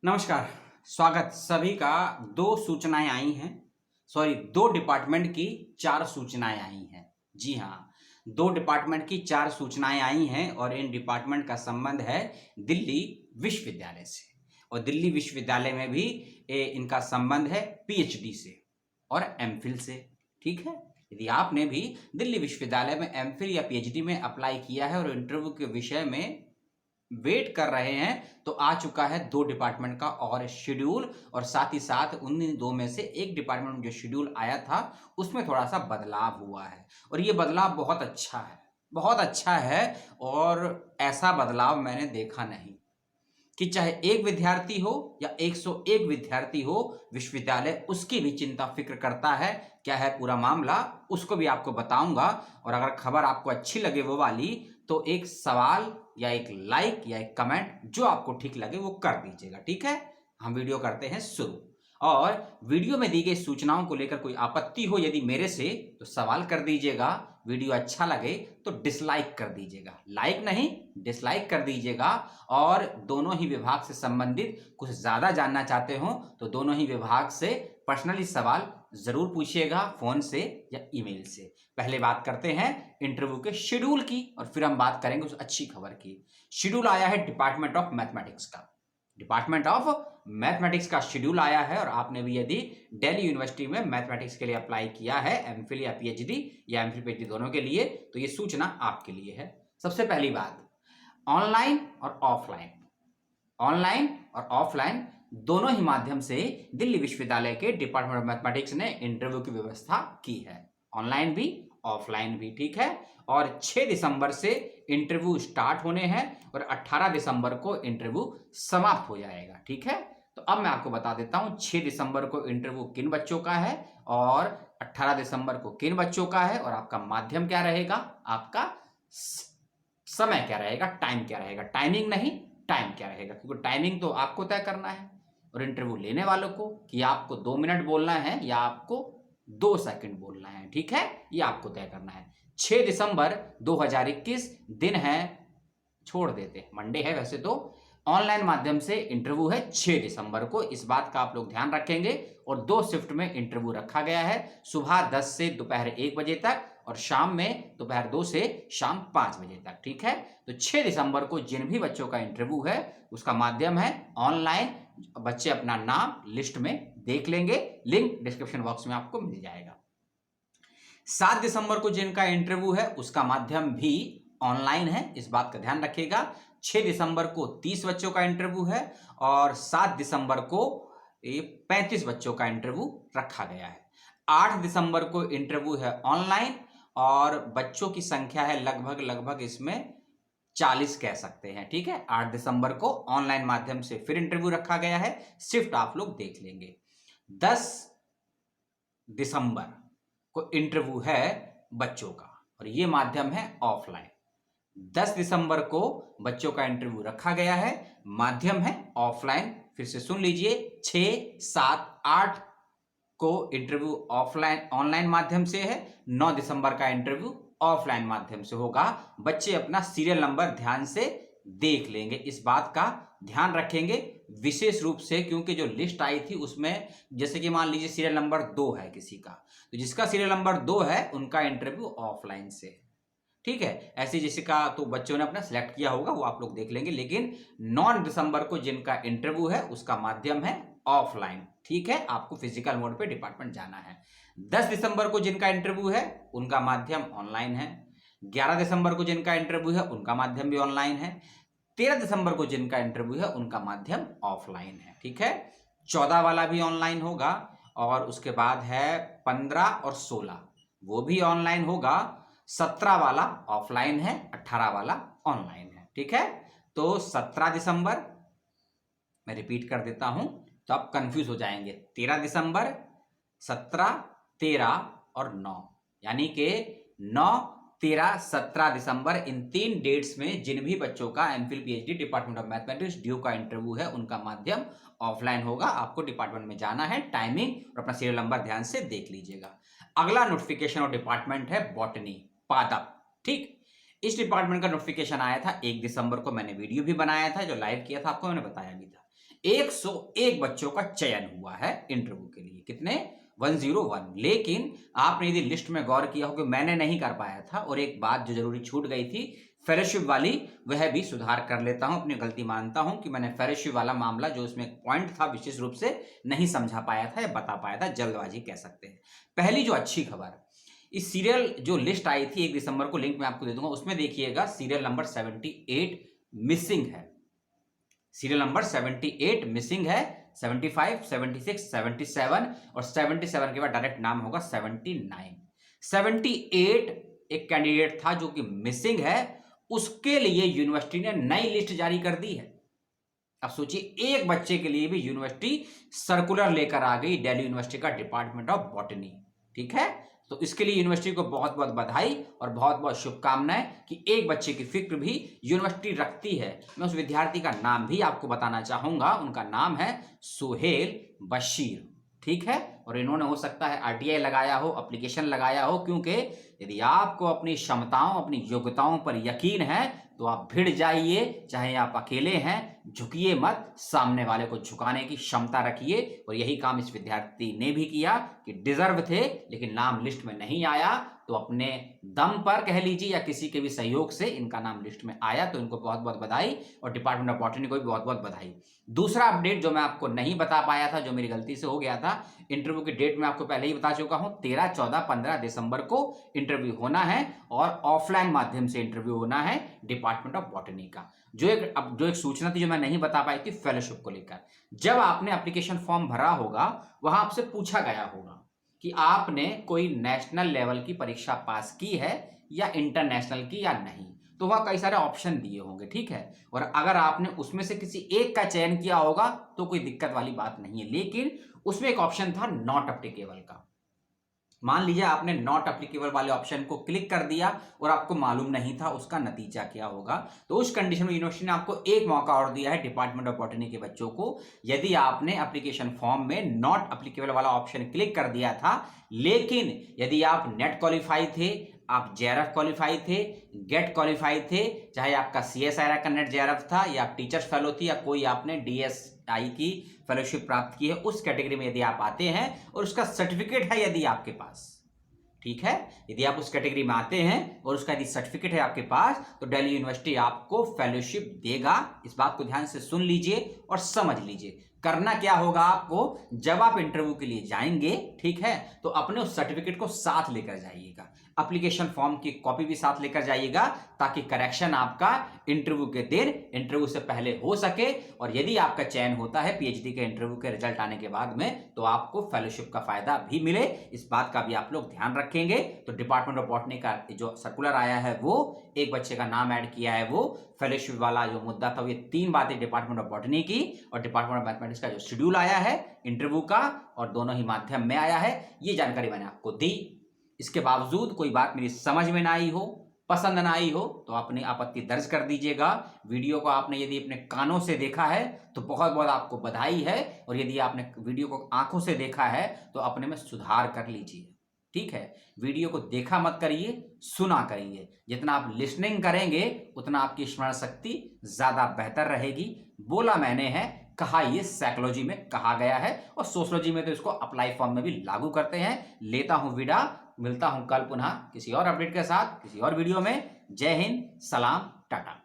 नमस्कार। स्वागत सभी का। दो सूचनाएं आई हैं, दो डिपार्टमेंट की चार सूचनाएं आई हैं। जी हाँ, दो डिपार्टमेंट की चार सूचनाएं आई हैं और इन डिपार्टमेंट का संबंध है दिल्ली विश्वविद्यालय से। और दिल्ली विश्वविद्यालय में भी इनका संबंध है पीएचडी से और एमफिल से। ठीक है, यदि आपने भी दिल्ली विश्वविद्यालय में एमफिल या पीएचडी में अप्लाई किया है और इंटरव्यू के विषय में वेट कर रहे हैं, तो आ चुका है दो डिपार्टमेंट का और शेड्यूल। और साथ ही साथ उन दो में से एक डिपार्टमेंट में जो शेड्यूल आया था उसमें थोड़ा सा बदलाव हुआ है और ये बदलाव बहुत अच्छा है, बहुत अच्छा है। और ऐसा बदलाव मैंने देखा नहीं कि चाहे एक विद्यार्थी हो या 101 विद्यार्थी हो, विश्वविद्यालय उसकी भी चिंता फिक्र करता है। क्या है पूरा मामला, उसको भी आपको बताऊंगा। और अगर खबर आपको अच्छी लगे वो वाली, तो एक सवाल या एक लाइक या एक कमेंट जो आपको ठीक लगे वो कर दीजिएगा। ठीक है, हम वीडियो करते हैं शुरू। और वीडियो में दी गई सूचनाओं को लेकर कोई आपत्ति हो यदि मेरे से, तो सवाल कर दीजिएगा। वीडियो अच्छा लगे तो डिसलाइक कर दीजिएगा, लाइक नहीं डिसलाइक कर दीजिएगा। और दोनों ही विभाग से संबंधित कुछ ज्यादा जानना चाहते हो तो दोनों ही विभाग से पर्सनली सवाल जरूर पूछिएगा, फोन से या ईमेल से। पहले बात करते हैं इंटरव्यू के शेड्यूल की और फिर हम बात करेंगे उस अच्छी खबर की। शेड्यूल आया है डिपार्टमेंट ऑफ मैथमेटिक्स का। डिपार्टमेंट ऑफ मैथमेटिक्स का शेड्यूल आया है और आपने भी यदि दिल्ली यूनिवर्सिटी में मैथमेटिक्स के लिए अप्लाई किया है, एमफिल या पीएचडी या एमफिल पीएचडी दोनों के लिए, तो ये सूचना आपके लिए है। सबसे पहली बात, ऑनलाइन और ऑफलाइन, ऑनलाइन और ऑफलाइन दोनों ही माध्यम से दिल्ली विश्वविद्यालय के डिपार्टमेंट ऑफ मैथमेटिक्स ने इंटरव्यू की व्यवस्था की है, ऑनलाइन भी ऑफलाइन भी। ठीक है, और 6 दिसंबर से इंटरव्यू स्टार्ट होने हैं और 18 दिसंबर को इंटरव्यू समाप्त हो जाएगा। ठीक है, तो अब मैं आपको बता देता हूं 6 दिसंबर को इंटरव्यू किन बच्चों का है और 18 दिसंबर को किन बच्चों का है, और आपका माध्यम क्या रहेगा, आपका समय क्या रहेगा, टाइम क्या रहेगा। टाइमिंग नहीं, टाइम क्या रहेगा, क्योंकि टाइमिंग तो आपको तय करना है और इंटरव्यू लेने वालों को कि आपको 2 मिनट बोलना है या आपको 2 सेकंड बोलना है। ठीक है, ये आपको तय करना है। 6 दिसंबर 2021 दिन है, छोड़ देते हैं, मंडे है वैसे तो। ऑनलाइन माध्यम से इंटरव्यू है 6 दिसंबर को, इस बात का आप लोग ध्यान रखेंगे। और 2 शिफ्ट में इंटरव्यू रखा गया है, सुबह 10 से दोपहर 1 बजे तक और शाम में दोपहर 2 से शाम 5 बजे तक। ठीक है, तो 6 दिसंबर को जिन भी बच्चों का इंटरव्यू है उसका माध्यम है ऑनलाइन। बच्चे अपना नाम लिस्ट में देख लेंगे, लिंक डिस्क्रिप्शन बॉक्स में आपको मिल जाएगा। 7 दिसंबर को जिनका इंटरव्यू है उसका माध्यम भी ऑनलाइन है, इस बात का ध्यान रखिएगा। 6 दिसंबर को 30 बच्चों का इंटरव्यू है और 7 दिसंबर को 35 बच्चों का इंटरव्यू रखा गया है। 8 दिसंबर को इंटरव्यू है ऑनलाइन और बच्चों की संख्या है लगभग इसमें 40 कह सकते हैं। ठीक है, 8 दिसंबर को ऑनलाइन माध्यम से फिर इंटरव्यू रखा गया है, शिफ्ट आप लोग देख लेंगे। 10 दिसंबर को इंटरव्यू है बच्चों का और ये माध्यम है ऑफलाइन। 10 दिसंबर को बच्चों का इंटरव्यू रखा गया है, माध्यम है ऑफलाइन। फिर से सुन लीजिए, 6, 7, 8 को इंटरव्यू ऑफलाइन ऑनलाइन माध्यम से है, 9 दिसंबर का इंटरव्यू ऑफलाइन माध्यम से होगा। बच्चे अपना सीरियल नंबर ध्यान से देख लेंगे, इस बात का ध्यान रखेंगे विशेष रूप से, क्योंकि जो लिस्ट आई थी उसमें जैसे कि मान लीजिए सीरियल नंबर 2 है किसी का, तो जिसका सीरियल नंबर 2 है उनका इंटरव्यू ऑफलाइन से। ठीक है, ऐसे जिसका तो बच्चों ने अपना सिलेक्ट किया होगा वो आप लोग देख लेंगे, लेकिन 9 दिसंबर को जिनका इंटरव्यू है उसका माध्यम है ऑफलाइन। ठीक है, आपको फिजिकल मोड पे डिपार्टमेंट जाना है। 10 दिसंबर को जिनका इंटरव्यू है उनका माध्यम ऑनलाइन है। 11 दिसंबर को जिनका इंटरव्यू है उनका माध्यम भी ऑनलाइन है। 13 दिसंबर को जिनका इंटरव्यू है उनका माध्यम ऑफलाइन है। ठीक है, 14 वाला भी ऑनलाइन होगा और उसके बाद है 15 और 16 वो भी ऑनलाइन होगा। 17 वाला ऑफलाइन है, 18 वाला ऑनलाइन है। ठीक है, तो 17 दिसंबर, मैं रिपीट कर देता हूं तो आप कंफ्यूज हो जाएंगे। 13 दिसंबर, 17, 13 और 9, यानी कि 9, 13, 17 दिसंबर, इन 3 डेट्स में जिन भी बच्चों का MPhil PhD department of mathematics due का इंटरव्यू है उनका माध्यम ऑफलाइन होगा। आपको डिपार्टमेंट में जाना है, टाइमिंग और अपना सीरियल नंबर ध्यान से देख लीजिएगा। अगला नोटिफिकेशन और डिपार्टमेंट है बॉटनी, पादप। ठीक, इस डिपार्टमेंट का नोटिफिकेशन आया था 1 दिसंबर को, मैंने वीडियो भी बनाया था जो लाइव किया था, आपको मैंने बताया भी था। 101 बच्चों का चयन हुआ है इंटरव्यू के लिए। कितने? 101। लेकिन आपने यदि लिस्ट में गौर किया हो कि मैंने नहीं कर पाया था और एक बात जो जरूरी छूट गई थी फेलोशिप वाली, वह भी सुधार कर लेता हूं, अपनी गलती मानता हूं कि मैंने फेलोशिप वाला मामला जो इसमें पॉइंट था विशेष रूप से नहीं समझा पाया था या बता पाया था, जल्दबाजी कह सकते हैं। पहली जो अच्छी खबर, इस सीरियल जो लिस्ट आई थी 1 दिसंबर को, लिंक मैं आपको दे दूंगा, उसमें देखिएगा सीरियल नंबर 78 मिसिंग है। सीरियल नंबर 78 मिसिंग है। 75, 76, 77 और 77 के बाद डायरेक्ट नाम होगा 79। 78 एक कैंडिडेट था जो कि मिसिंग है, उसके लिए यूनिवर्सिटी ने नई लिस्ट जारी कर दी है। अब सोचिए एक बच्चे के लिए भी यूनिवर्सिटी सर्कुलर लेकर आ गई, दिल्ली यूनिवर्सिटी का डिपार्टमेंट ऑफ बॉटनी। ठीक है, तो इसके लिए यूनिवर्सिटी को बहुत बहुत बधाई और बहुत बहुत शुभकामनाएं कि एक बच्चे की फिक्र भी यूनिवर्सिटी रखती है। मैं उस विद्यार्थी का नाम भी आपको बताना चाहूंगा, उनका नाम है सुहेल बशीर। ठीक है, और इन्होंने हो सकता है आरटीआई लगाया हो, एप्लीकेशन लगाया हो, क्योंकि यदि आपको अपनी क्षमताओं, अपनी योग्यताओं पर यकीन है तो आप भिड़ जाइए, चाहे आप अकेले हैं, झुकिए मत, सामने वाले को झुकाने की क्षमता रखिए। और यही काम इस विद्यार्थी ने भी किया कि डिजर्व थे लेकिन नाम लिस्ट में नहीं आया, तो अपने दम पर कह लीजिए या किसी के भी सहयोग से इनका नाम लिस्ट में आया, तो इनको बहुत बहुत बधाई और डिपार्टमेंट ऑफ बॉटनी को भी बहुत बहुत बधाई। दूसरा अपडेट जो मैं आपको नहीं बता पाया था, जो मेरी गलती से हो गया था, इंटरव्यू की डेट मैं आपको पहले ही बता चुका हूं, 13, 14, 15 दिसंबर को इंटरव्यू होना है और ऑफलाइन माध्यम से इंटरव्यू होना है डिपार्टमेंट ऑफ बॉटनी का। जो एक सूचना थी जो मैं नहीं बता पाई थी फेलोशिप को लेकर, जब आपने एप्लीकेशन फॉर्म भरा होगा वहां आपसे पूछा गया होगा कि आपने कोई नेशनल लेवल की परीक्षा पास की है या इंटरनेशनल की या नहीं, तो वहां कई सारे ऑप्शन दिए होंगे। ठीक है, और अगर आपने उसमें से किसी एक का चयन किया होगा तो कोई दिक्कत वाली बात नहीं है, लेकिन उसमें एक ऑप्शन था नॉट एप्लीकेबल का। मान लीजिए आपने नॉट एप्लीकेबल वाले ऑप्शन को क्लिक कर दिया और आपको मालूम नहीं था उसका नतीजा क्या होगा, तो उस कंडीशन में यूनिवर्सिटी ने आपको एक मौका और दिया है डिपार्टमेंट ऑफ बॉटनी के बच्चों को। यदि आपने एप्लीकेशन फॉर्म में नॉट एप्लीकेबल वाला ऑप्शन क्लिक कर दिया था, लेकिन यदि आप नेट क्वालिफाई थे, आप जेआरएफ क्वालिफाई थे, गेट क्वालिफाई थे, चाहे आपका सीएसआईआर का नेट जेआरएफ था या आप टीचर्स फेलो थी या कोई आपने डीएसआई की फेलोशिप प्राप्त की है, उस कैटेगरी में यदि आप आते हैं और उसका सर्टिफिकेट है यदि आपके पास, ठीक है, यदि आप उस कैटेगरी में आते हैं और उसका यदि सर्टिफिकेट है आपके पास, तो दिल्ली यूनिवर्सिटी आपको फेलोशिप देगा। इस बात को ध्यान से सुन लीजिए और समझ लीजिए। करना क्या होगा आपको, जब आप इंटरव्यू के लिए जाएंगे, ठीक है, तो अपने उस सर्टिफिकेट को साथ लेकर जाइएगा, एप्लीकेशन फॉर्म की कॉपी भी साथ लेकर जाइएगा, ताकि करेक्शन आपका इंटरव्यू के दिन, इंटरव्यू से पहले हो सके। और यदि आपका चयन होता है पीएचडी के इंटरव्यू के रिजल्ट आने के बाद में, तो आपको फेलोशिप का फायदा भी मिले, इस बात का भी आप लोग ध्यान रखेंगे। तो डिपार्टमेंट ऑफ बॉटनी का जो सर्कुलर आया है, वो एक बच्चे का नाम ऐड किया है, वो फेलोशिप वाला जो मुद्दा था, ये 3 बातें डिपार्टमेंट ऑफ बॉटनी की, और डिपार्टमेंट ऑफ मैथमेटिक्स का जो शेड्यूल आया है इंटरव्यू का, और दोनों ही माध्यम में आया है, ये जानकारी मैंने आपको दी। इसके बावजूद कोई बात मेरी समझ में ना आई हो, पसंद ना आई हो, तो अपनी आपत्ति दर्ज कर दीजिएगा। वीडियो को आपने यदि अपने कानों से देखा है तो बहुत बहुत आपको बधाई है, और यदि आपने वीडियो को आंखों से देखा है तो अपने में सुधार कर लीजिए। ठीक है, वीडियो को देखा मत करिए, सुना करिए। जितना आप लिसनिंग करेंगे उतना आपकी स्मरण शक्ति ज्यादा बेहतर रहेगी। बोला मैंने है, कहा ये साइकोलॉजी में कहा गया है, और सोशियोलॉजी में तो इसको अप्लाई फॉर्म में भी लागू करते हैं। लेता हूं विदा, मिलता हूं कल पुनः किसी और अपडेट के साथ, किसी और वीडियो में। जय हिंद, सलाम, टाटा।